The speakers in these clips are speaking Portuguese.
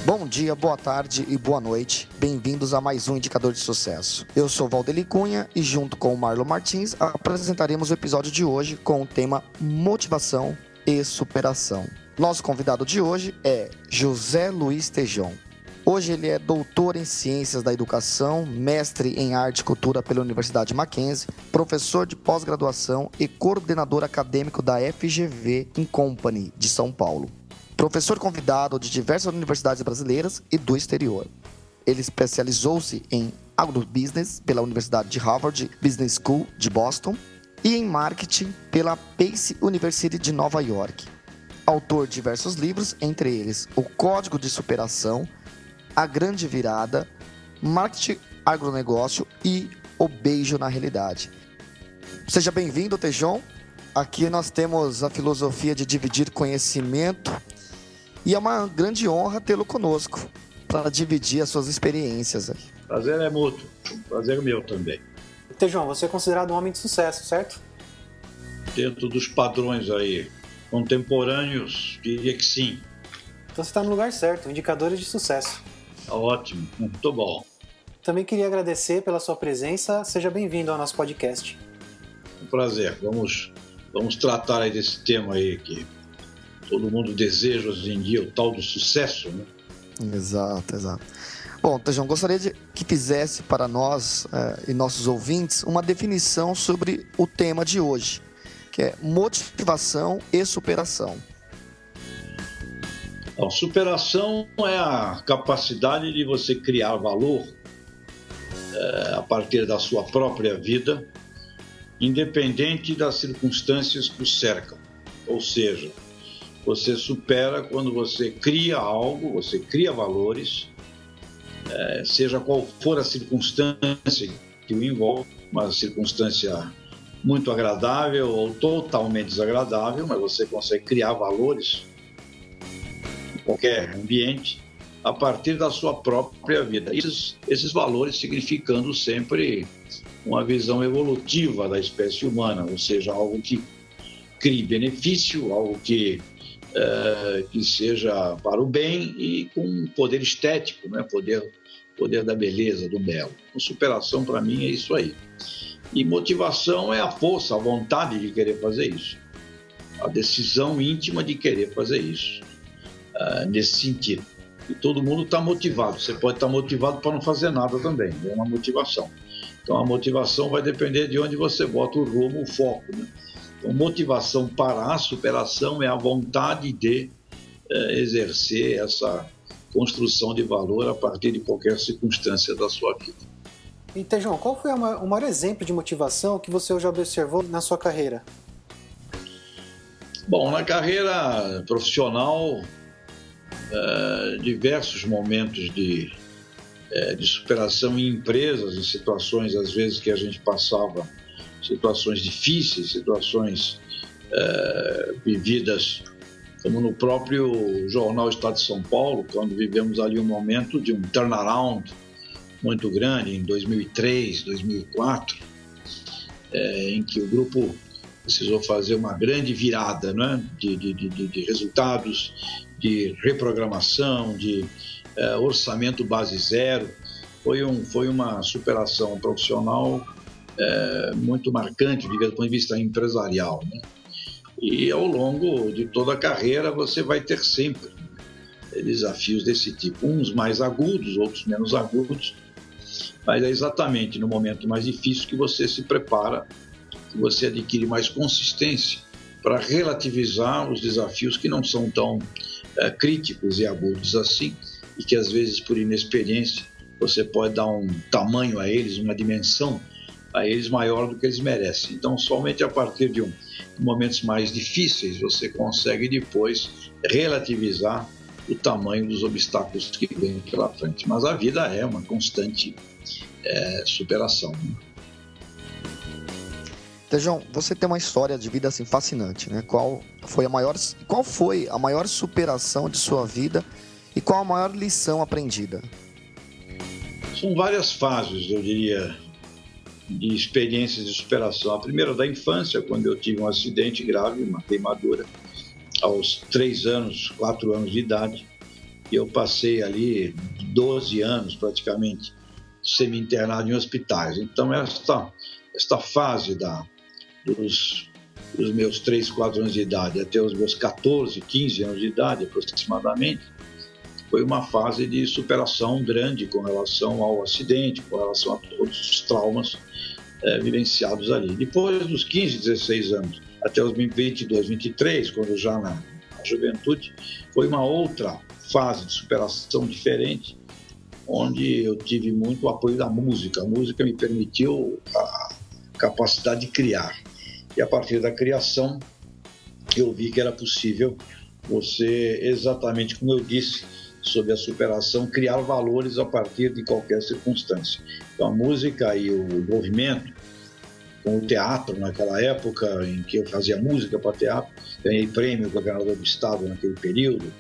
Bom dia, boa tarde e boa noite. Bem-vindos a mais um Indicador de Sucesso. Eu sou Valdeli Cunha e junto com o Marlon Martins apresentaremos o episódio de hoje com o tema Motivação e Superação. Nosso convidado de hoje é José Luiz Tejon. Hoje ele é doutor em Ciências da Educação, mestre em Arte e Cultura pela Universidade Mackenzie, professor de pós-graduação e coordenador acadêmico da FGV Company de São Paulo. Professor convidado de diversas universidades brasileiras e do exterior. Ele especializou-se em agrobusiness pela Universidade de Harvard Business School de Boston e em marketing pela Pace University de Nova York. Autor de diversos livros, entre eles O Código de Superação, A Grande Virada, Marketing Agronegócio e O Beijo na Realidade. Seja bem-vindo, Tejon. Aqui nós temos a filosofia de dividir conhecimento e é uma grande honra tê-lo conosco para dividir as suas experiências. Prazer é mútuo, prazer meu também. Tejon, você é considerado um homem de sucesso, certo? Dentro dos padrões aí contemporâneos, diria que sim. Então você está no lugar certo, indicadores de sucesso. Ótimo, muito bom. Também queria agradecer pela sua presença, seja bem-vindo ao nosso podcast. Um prazer, vamos tratar aí desse tema aí que todo mundo deseja hoje em dia, o tal do sucesso, né? Exato. Bom, Tejon, gostaria que fizesse para nós e nossos ouvintes uma definição sobre o tema de hoje, que é motivação e superação. A superação é a capacidade de você criar valor a partir da sua própria vida, independente das circunstâncias que o cercam. Ou seja, você supera quando você cria algo, você cria valores, seja qual for a circunstância que o envolve, uma circunstância muito agradável ou totalmente desagradável, mas você consegue criar valores em qualquer ambiente a partir da sua própria vida. Esses valores significando sempre uma visão evolutiva da espécie humana, ou seja, algo que crie benefício, algo que seja para o bem e com poder estético, né? Poder da beleza, do belo. A superação, para mim, é isso aí. E motivação é a força, a vontade de querer fazer isso. A decisão íntima de querer fazer isso, nesse sentido. E todo mundo está motivado. Você pode estar motivado para não fazer nada também, é uma motivação. Então, a motivação vai depender de onde você bota o rumo, o foco, né? Então, motivação para a superação é a vontade de exercer essa construção de valor a partir de qualquer circunstância da sua vida. E, Tejon, qual foi o maior exemplo de motivação que você já observou na sua carreira? Bom, na carreira profissional, diversos momentos de superação em empresas, em situações, às vezes, que a gente passava situações difíceis, situações vividas, como no próprio jornal Estado de São Paulo, quando vivemos ali um momento de um turnaround muito grande, em 2003, 2004, em que o grupo precisou fazer uma grande virada, né, de resultados, de reprogramação, de orçamento base zero. Foi uma superação profissional muito marcante, do ponto de vista empresarial, né? E ao longo de toda a carreira você vai ter sempre desafios desse tipo, uns mais agudos, outros menos agudos, mas é exatamente no momento mais difícil que você se prepara, que você adquire mais consistência para relativizar os desafios que não são tão críticos e agudos assim, e que às vezes por inexperiência você pode dar um tamanho a eles, uma dimensão a eles maior do que eles merecem. Então, somente a partir de momentos mais difíceis você consegue depois relativizar o tamanho dos obstáculos que vêm pela frente. Mas a vida é uma constante superação. Tejon, você tem uma história de vida assim fascinante, né? Qual foi a maior superação de sua vida e qual a maior lição aprendida? São várias fases, eu diria, de experiências de superação. A primeira da infância, quando eu tive um acidente grave, uma queimadura, aos 4 anos de idade, e eu passei ali 12 anos praticamente semi-internado em hospitais. Então esta fase dos meus 3, 4 anos de idade até os meus 14, 15 anos de idade aproximadamente, foi uma fase de superação grande com relação ao acidente, com relação a todos os traumas vivenciados ali. Depois dos 15, 16 anos, até os 22, 23, quando já na juventude, foi uma outra fase de superação diferente, onde eu tive muito apoio da música. A música me permitiu a capacidade de criar. E a partir da criação, eu vi que era possível você, exatamente como eu disse, sobre a superação, criar valores a partir de qualquer circunstância. Então, a música e o movimento, com o teatro naquela época, em que eu fazia música para teatro, ganhei prêmio governador do estado naquele período,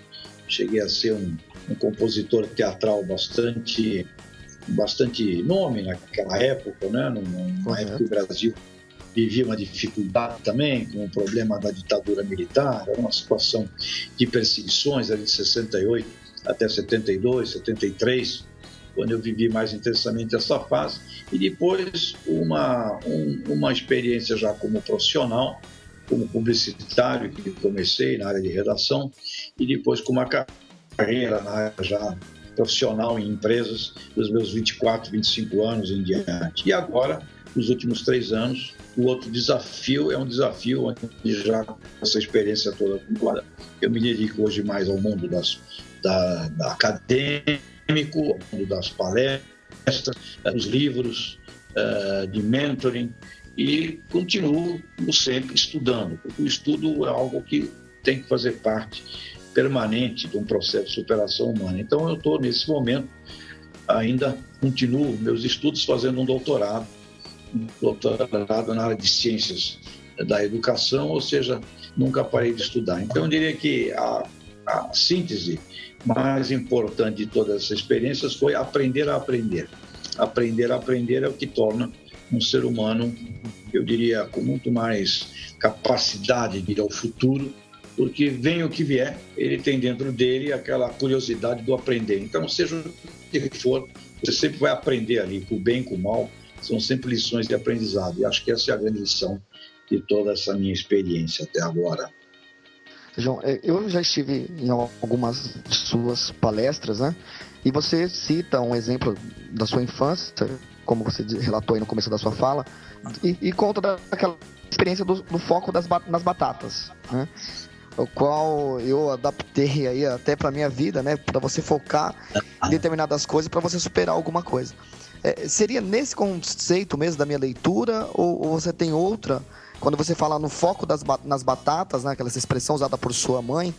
cheguei a ser um compositor teatral bastante nome naquela época, né? Numa época que o Brasil vivia uma dificuldade também, com o problema da ditadura militar, era uma situação de perseguições ali de 68 até 72, 73, quando eu vivi mais intensamente essa fase, e depois uma experiência já como profissional, como publicitário, que comecei na área de redação, e depois com uma carreira na área já profissional em empresas, dos meus 24, 25 anos em diante. E agora, nos últimos 3 anos, o outro desafio é um desafio onde já com essa experiência toda acumulada, eu me dedico hoje mais ao mundo da acadêmico, ao mundo das palestras, dos livros, de mentoring, e continuo sempre estudando, porque o estudo é algo que tem que fazer parte permanente de um processo de superação humana. Então eu estou nesse momento, ainda continuo meus estudos fazendo um doutorado na área de ciências da educação, ou seja, nunca parei de estudar. Então eu diria que a síntese mais importante de todas essas experiências foi aprender a aprender. Aprender a aprender é o que torna um ser humano, eu diria, com muito mais capacidade de ir ao futuro, porque vem o que vier, ele tem dentro dele aquela curiosidade do aprender. Então, seja o que for, você sempre vai aprender ali, com o bem, com o mal, são sempre lições de aprendizado. E acho que essa é a grande lição de toda essa minha experiência até agora. João, eu já estive em algumas de suas palestras, né? E você cita um exemplo da sua infância, como você relatou aí no começo da sua fala, e conta daquela experiência do foco nas batatas, né? O qual eu adaptei aí até para minha vida, né? Para você focar em determinadas coisas, para você superar alguma coisa. Seria nesse conceito mesmo da minha leitura, ou você tem outra? Quando você fala no foco nas batatas, né, aquela expressão usada por sua mãe,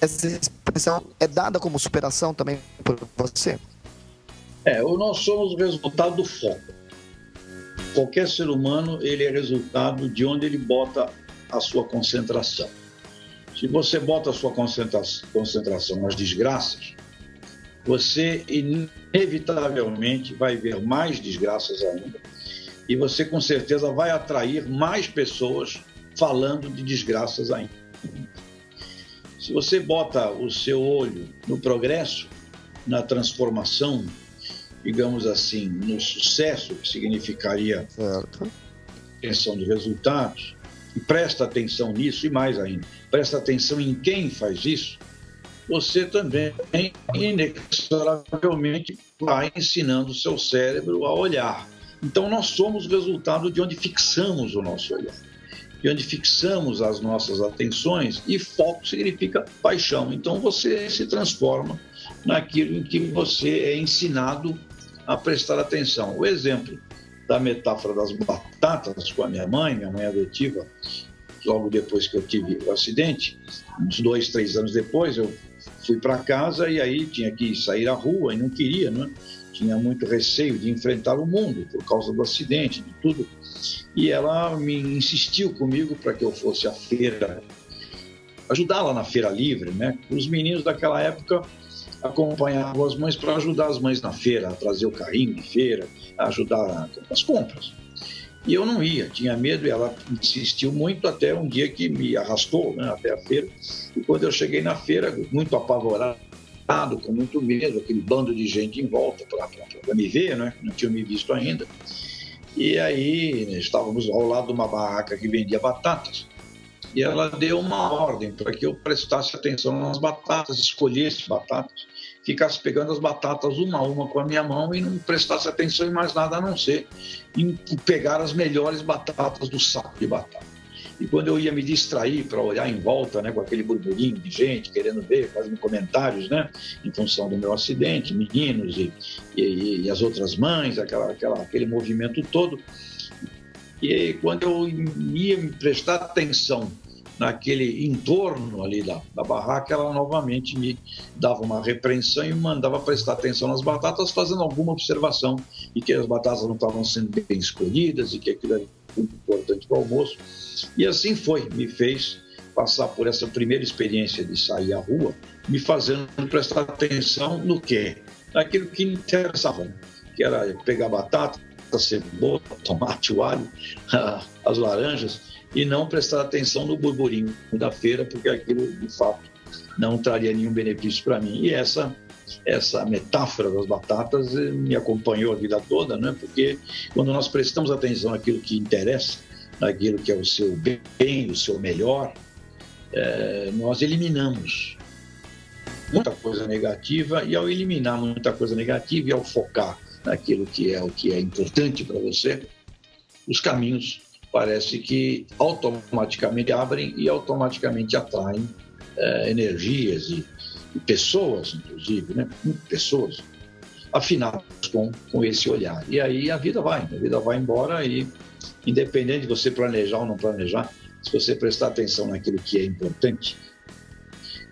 essa expressão é dada como superação também por você? Nós somos o resultado do foco. Qualquer ser humano, ele é resultado de onde ele bota a sua concentração. Se você bota a sua concentração nas desgraças, você inevitavelmente vai ver mais desgraças ainda. E você, com certeza, vai atrair mais pessoas falando de desgraças ainda. Se você bota o seu olho no progresso, na transformação, digamos assim, no sucesso, que significaria atenção de resultados, e presta atenção nisso, e mais ainda, presta atenção em quem faz isso, você também, inexoravelmente, vai ensinando o seu cérebro a olhar. Então, nós somos resultado de onde fixamos o nosso olhar, de onde fixamos as nossas atenções, e foco significa paixão. Então, você se transforma naquilo em que você é ensinado a prestar atenção. O exemplo da metáfora das batatas com a minha mãe adotiva, logo depois que eu tive o acidente, uns 2, 3 anos depois, eu fui para casa e aí tinha que sair à rua e não queria, né? Tinha muito receio de enfrentar o mundo por causa do acidente, de tudo. E ela me insistiu comigo para que eu fosse à feira, ajudá-la na feira livre, né? Os meninos daquela época acompanhavam as mães para ajudar as mães na feira, a trazer o carrinho de feira, a ajudar nas compras. E eu não ia, tinha medo, e ela insistiu muito até um dia que me arrastou, né, até a feira. E quando eu cheguei na feira, muito apavorado, desesperado, com muito medo, aquele bando de gente em volta para me ver, né? Não tinham me visto ainda. E aí estávamos ao lado de uma barraca que vendia batatas. E ela deu uma ordem para que eu prestasse atenção nas batatas, escolhesse batatas, ficasse pegando as batatas uma a uma com a minha mão e não prestasse atenção em mais nada a não ser em pegar as melhores batatas do saco de batata. E quando eu ia me distrair para olhar em volta, né, com aquele burburinho de gente querendo ver, fazendo comentários, né, em função do meu acidente, meninos e as outras mães, aquele movimento todo. E quando eu ia me prestar atenção naquele entorno ali da barraca, ela novamente me dava uma repreensão e me mandava prestar atenção nas batatas, fazendo alguma observação e que as batatas não estavam sendo bem escolhidas e que aquilo era muito importante para o almoço. E assim foi, me fez passar por essa primeira experiência de sair à rua, me fazendo prestar atenção no quê? Naquilo que me interessava, que era pegar batata, cebola, tomate, o alho, as laranjas, e não prestar atenção no burburinho da feira, porque aquilo, de fato, não traria nenhum benefício para mim. E essa metáfora das batatas me acompanhou a vida toda, né? Porque quando nós prestamos atenção naquilo que interessa, naquilo que é o seu bem, o seu melhor, nós eliminamos muita coisa negativa, e ao eliminar muita coisa negativa e ao focar naquilo que é importante para você, os caminhos parece que automaticamente abrem e automaticamente atraem energias e pessoas, inclusive, né? Pessoas afinadas com esse olhar. E aí a vida vai embora e, independente de você planejar ou não planejar, se você prestar atenção naquilo que é importante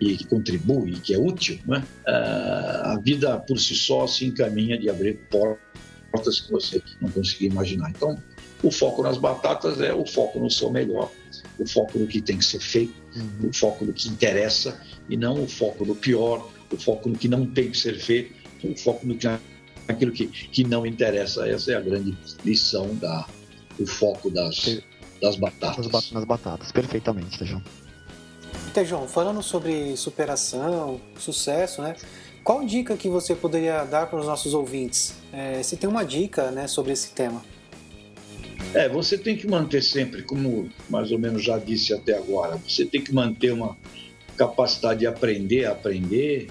e que contribui, que é útil, né? A vida por si só se encaminha de abrir portas que você não conseguia imaginar. Então, o foco nas batatas é o foco no seu melhor, o foco no que tem que ser feito, o foco no que interessa e não o foco no pior, o foco no que não tem que ser feito, o foco naquilo que não interessa. Essa é a grande lição do foco das batatas. Nas batatas, perfeitamente, Tejão. Tejão, falando sobre superação, sucesso, né? Qual dica que você poderia dar para os nossos ouvintes? Se tem uma dica, né, sobre esse tema. Você tem que manter sempre, como mais ou menos já disse até agora, você tem que manter uma capacidade de aprender,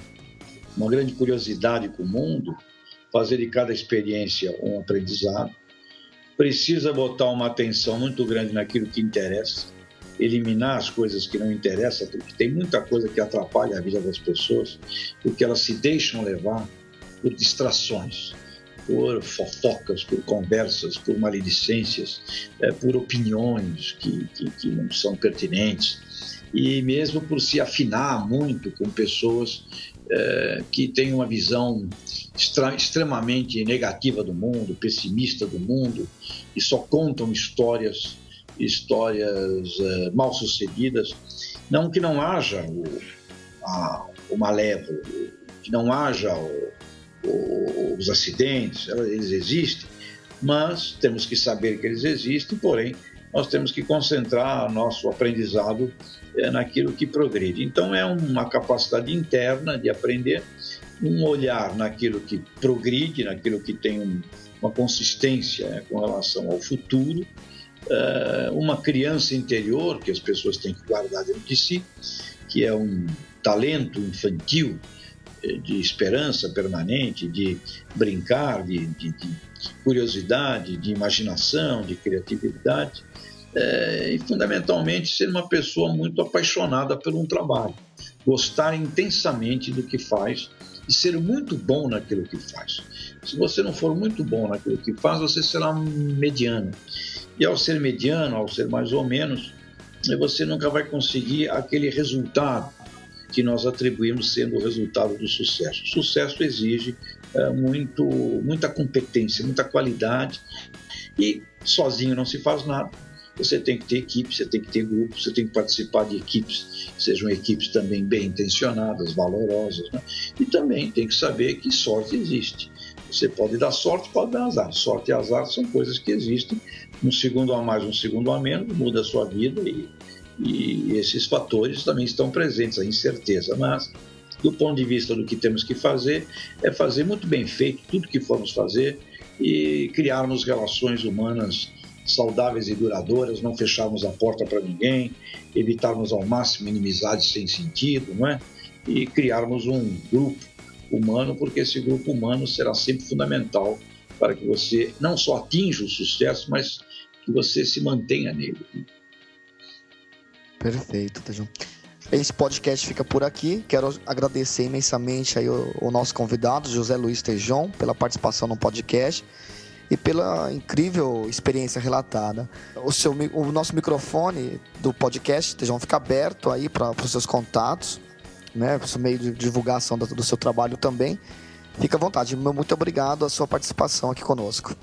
uma grande curiosidade com o mundo, fazer de cada experiência um aprendizado. Precisa botar uma atenção muito grande naquilo que interessa, eliminar as coisas que não interessam, porque tem muita coisa que atrapalha a vida das pessoas, porque elas se deixam levar por distrações, por fofocas, por conversas, por maledicências, por opiniões que não são pertinentes, e mesmo por se afinar muito com pessoas que têm uma visão extremamente negativa do mundo, pessimista do mundo, e só contam histórias mal sucedidas. Não que não haja o malévolo, que não haja os acidentes, eles existem, mas temos que saber que eles existem, porém nós temos que concentrar nosso aprendizado naquilo que progride. Então é uma capacidade interna de aprender, um olhar naquilo que progride, naquilo que tem uma consistência com relação ao futuro, uma criança interior que as pessoas têm que guardar dentro de si, que é um talento infantil de esperança permanente, de brincar, de curiosidade, de imaginação, de criatividade, e fundamentalmente ser uma pessoa muito apaixonada por um trabalho, gostar intensamente do que faz e ser muito bom naquilo que faz. Se você não for muito bom naquilo que faz, você será mediano. E ao ser mediano, ao ser mais ou menos, você nunca vai conseguir aquele resultado que nós atribuímos sendo o resultado do sucesso. O sucesso exige muita competência, muita qualidade, e sozinho não se faz nada. Você tem que ter equipe, você tem que ter grupo, você tem que participar de equipes, sejam equipes também bem intencionadas, valorosas, né? E também tem que saber que sorte existe. Você pode dar sorte, pode dar azar. Sorte e azar são coisas que existem. Um segundo a mais, um segundo a menos, muda a sua vida, e esses fatores também estão presentes, a incerteza. Mas do ponto de vista do que temos que fazer, é fazer muito bem feito tudo que formos fazer e criarmos relações humanas saudáveis e duradouras, não fecharmos a porta para ninguém, evitarmos ao máximo inimizades sem sentido, não é? E criarmos um grupo humano, porque esse grupo humano será sempre fundamental para que você não só atinja o sucesso, mas que você se mantenha nele. Perfeito, Tejão. Esse podcast fica por aqui. Quero agradecer imensamente aí o nosso convidado, José Luiz Tejão, pela participação no podcast e pela incrível experiência relatada. O nosso microfone do podcast, Tejão, fica aberto aí para os seus contatos, né, para o meio de divulgação do seu trabalho também. Fica à vontade. Muito obrigado a sua participação aqui conosco.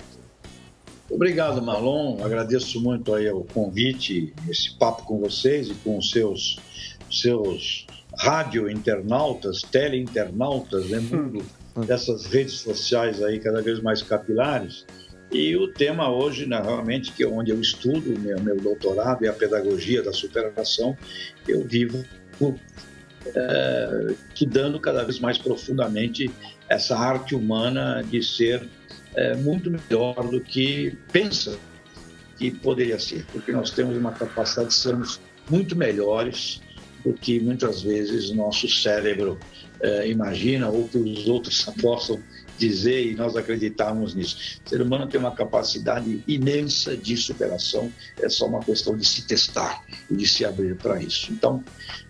Obrigado, Marlon. Agradeço muito aí o convite, esse papo com vocês e com os seus radiointernautas, teleinternautas, lembrando dessas redes sociais aí cada vez mais capilares. E o tema hoje, né, realmente, que é onde eu estudo, meu doutorado é a pedagogia da superação, eu vivo estudando cada vez mais profundamente essa arte humana de ser muito melhor do que pensa que poderia ser, porque nós temos uma capacidade de sermos muito melhores do que muitas vezes nosso cérebro imagina ou que os outros possam dizer e nós acreditarmos nisso. O ser humano tem uma capacidade imensa de superação, é só uma questão de se testar e de se abrir para isso. Então,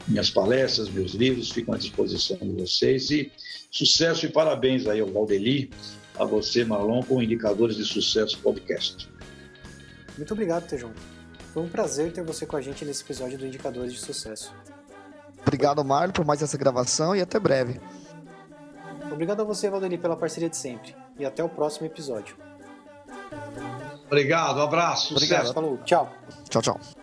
minhas palestras, meus livros ficam à disposição de vocês e sucesso e parabéns aí ao Valdeli, a você, Marlon, com Indicadores de Sucesso Podcast. Muito obrigado, Tejão. Foi um prazer ter você com a gente nesse episódio do Indicadores de Sucesso. Obrigado, Marlon, por mais essa gravação e até breve. Obrigado a você, Valdeli, pela parceria de sempre. E até o próximo episódio. Obrigado, um abraço. Obrigado. Sucesso. Falou, tchau. Tchau, tchau.